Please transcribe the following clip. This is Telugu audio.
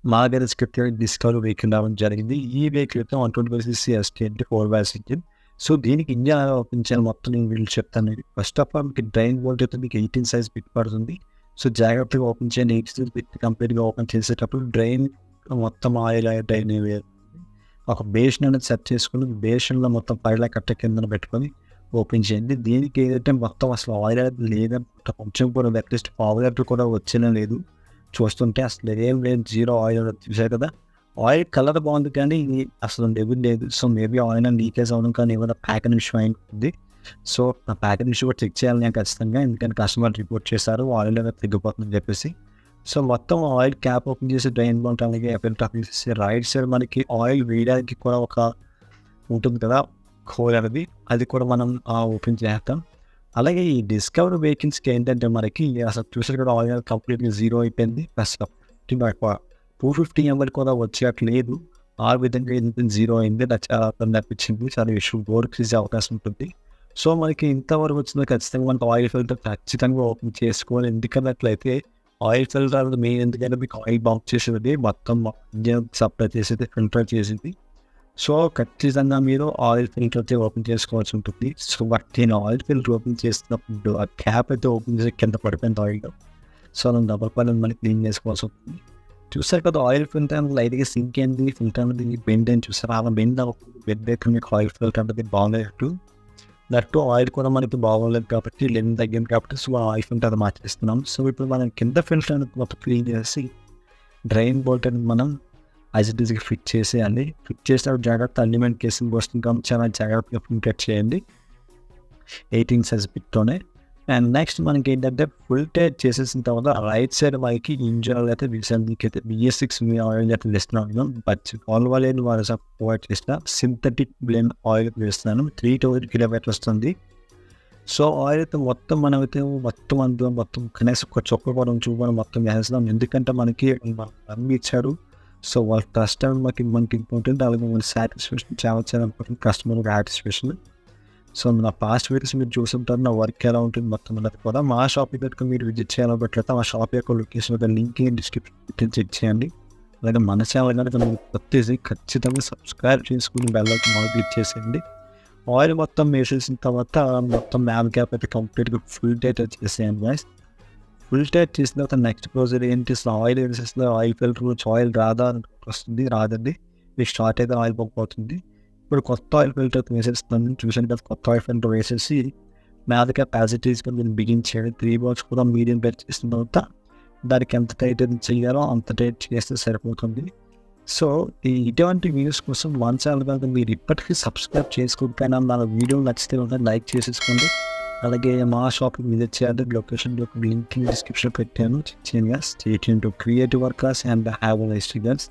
మా గెరేజ్‌కి డిస్కవర్ వెహికల్ రావడం జరిగింది. ఈ వెహికల్ అయితే 125 ఎస్టీ అంటే 4 ఇంజిన్. సో, దీనికి ఇంజిన్ ఎలా ఓపెన్ చేయాలో మొత్తం నేను వీడియోలో చెప్తాను. ఫస్ట్ ఆఫ్ ఆల్ మీకు డ్రైన్ బోల్ట్ అయితే మీకు 18 సైజ్ బిట్ పడుతుంది. సో, జాగ్రత్తగా ఓపెన్ చేయండి. 18 బిట్ కంప్లీట్‌గా ఓపెన్ చేసేటప్పుడు డ్రైన్ మొత్తం ఆయిల్ డ్రైన్ ఒక బేషన్ అనేది సెట్ చేసుకొని బేషన్‌లో మొత్తం పైలా కట్ట కిందన పెట్టుకొని ఓపెన్ చేయండి. దీనికి ఏదంటే మొత్తం అసలు ఆయిల్ అనేది లేదనుకుంటా. కొంచెం కూడా అట్లీస్ట్ పావు లీటర్ కూడా వచ్చేనే లేదు. చూస్తుంటే అసలు ఏం లేదు, జీరో ఆయిల్ చూసారు కదా. ఆయిల్ కలర్ బాగుంది కానీ ఇది అసలు లెవెల్ లేదు. సో, మేబీ ఆయిల్ లీకేజ్ అవ్వడం కానీ ఏమైనా ప్యాకింగ్ ఇష్యూ అయి ఉంటుంది. సో, ఆ ప్యాకింగ్ ఇష్యూ కూడా చెక్ చేయాలి నేను ఖచ్చితంగా. ఎందుకంటే కస్టమర్ రిపోర్ట్ చేశారు ఆయిల్ అనేది తగ్గిపోతుందని చెప్పేసి. సో, మొత్తం ఆయిల్ క్యాప్ ఓపెన్ చేసి డ్రైన్ బోల్ట్ అలాగే ఎఫెక్ట్ ఆఫ్ చేసి రైట్ సైడ్ మనకి ఆయిల్ వేయడానికి కూడా ఒక ఉంటుంది కదా హోల్ అనేది, అది కూడా మనం ఓపెన్ చేస్తాం. అలాగే ఈ డిస్కవర్ వెహికల్స్‌కి ఏంటంటే మనకి అసలు చూసారు కదా ఆయిల్ కంప్లీట్‌గా జీరో అయిపోయింది. ప్లస్ 250 ఎంఎల్ కూడా వచ్చేట్లేదు. ఆ విధంగా ఏంటంటే జీరో అయింది. నాకు చాలా ఇబ్బంది అనిపించింది. చాలా ఇష్యూ డోర్ తీసే అవకాశం ఉంటుంది. సో, మనకి ఇంతవరకు వచ్చిందో ఖచ్చితంగా మనకు ఆయిల్ ఫిల్టర్ ఖచ్చితంగా ఓపెన్ చేసుకోవాలి. ఎందుకన్నట్లయితే ఆయిల్ ఫిల్టర్ అనేది మెయిన్, ఎందుకంటే మీకు ఆయిల్ బంప్ చేసేది మొత్తం ఇంజిన్ సప్లై చేసేది ఫిల్టర్ చేసింది. సో, ఖచ్చితంగా మీరు ఆయిల్ ఫిల్టర్ అయితే ఓపెన్ చేసుకోవాల్సి ఉంటుంది. సో, బట్ నేను ఆయిల్ ఫిల్టర్ ఓపెన్ చేసినప్పుడు ఆ క్యాప్ అయితే ఓపెన్ చేసి కింద పడిపోయింది ఆయిల్. సో, మనం డబల్ పని మళ్ళీ క్లీన్ చేసుకోవాల్సి ఉంటుంది. చూసారు కదా ఆయిల్ ఫిల్టర్ అనేది లైట్‌గా సింక్ అయింది. ఫిల్టర్ అనేది బెండ్ అయింది చూసారా? అలా బెండ్ అవ్వకుండా బెండ్ అయితే మీకు ఆయిల్ ఫిల్టర్ అనేది బాగోలేదు. దట్టు ఆయిల్ కూడా మనకి బాగోలేదు కాబట్టి లెంత్ తగ్గింది కాబట్టి సో, ఆయిల్ ఫిల్టర్ అది మార్చేస్తున్నాం. సో, ఇప్పుడు మనం కింద ఫిల్టర్ అనేది మొత్తం క్లీన్ చేసి డ్రైన్ బోల్ట్ అనేది మనం యాజ్ ఇట్ ఈస్‌గా ఫిట్ చేసేయాలి. ఫిట్ చేసినప్పుడు జాగ్రత్త అల్యూమినియం కేసింగ్ వస్తుంది చాలా జాగ్రత్తగా ఫిట్ చేయండి 18 సైజ్ బిట్‌తోనే. అండ్ నెక్స్ట్ మనకి ఏంటంటే ఫుల్ టైట్ చేసేసిన తర్వాత రైట్ సైడ్ మనకి ఇంజిన్ ఆయిల్ అయితే మీకైతే BS6 ఆయిల్ అయితే వేస్తున్నాను. బట్ ఆల్వాలేని వారు ప్రొవైడ్ చేసిన సింథటిక్ బ్లెండ్ ఆయిల్ వేస్తున్నాను. 3000 కిలోమీటర్ వస్తుంది. సో, ఆయిల్ అయితే మనమైతే అందులో మొత్తం కనీసం ఒక చుక్క కూడా ఉంచుకొని మొత్తం వేసేస్తాం. ఎందుకంటే మనకి నమ్మి ఇచ్చారు. సో, వాళ్ళ ట్రస్ట్ అనేది మనకి ఇంపార్టెంట్. అలాగే మన సాటిస్ఫాక్షన్ చాలా ఇంపార్టెంట్, కస్టమర్ సాటిస్ఫాక్షన్. సో, నా పాస్ట్ వీడియోస్ మీరు చూసుంటారు. నా వర్క్ ఎలా ఉంటుంది మొత్తం అనేది కూడా. మా షాప్ కనుక మీరు విజిట్ చేయాలన్నట్లయితే మా షాప్ యొక్క లొకేషన్ యొక్క లింక్ డిస్క్రిప్షన్ చెక్ చేయండి. అలాగే మన ఛానల్ కనుక మీరు వచ్చేసి ఖచ్చితంగా సబ్స్క్రైబ్ చేసుకుని బెల్ ఐకాన్ ఆల్ క్లిక్ చేసేయండి. ఆయిల్ మొత్తం వేసేసిన తర్వాత మొత్తం మ్యామ్ క్యాప్ అయితే కంప్లీట్‌గా ఫుల్ టైట్ చేసేయండి గైస్. ఫుల్ టైట్ చేసిన తర్వాత నెక్స్ట్ ప్రొసీజర్ ఏంటి, ఆయిల్ వేసేసిన ఆయిల్ ఫిల్టర్ నుంచి ఆయిల్ వస్తుంది రాదండి. మీకు స్టార్ట్ అయితే ఆయిల్ పంప్ అవుతుంది. ఇప్పుడు కొత్త ఆయిల్ ఫిల్టర్ వేసేస్తున్నాను. చూసాను కదా, కొత్త ఆయిల్ ఫిల్టర్ వేసేసి మ్యాథ్ కెపాసిటీస్గా నేను బిగించాను. 3 బాల్స్ కూడా మీడియం పెట్టి చేసిన తర్వాత దానికి ఎంత టైట్ చేయాలో అంత టైట్ చేస్తే సరిపోతుంది. సో, ఇటువంటి వీడియోస్ కోసం మన ఛానల్ కనుక మీరు ఇప్పటికీ సబ్స్క్రైబ్ చేసుకోకపోయినా మన వీడియో నచ్చితే లైక్ చేసేసుకోండి. అలాగే మా షాప్‌కి విజిట్ చేయాలి. లొకేషన్ లింక్ డిస్క్రిప్షన్ పెట్టాను. చెక్ చేయండి. Stay tuned to creative workers and have a nice day guys.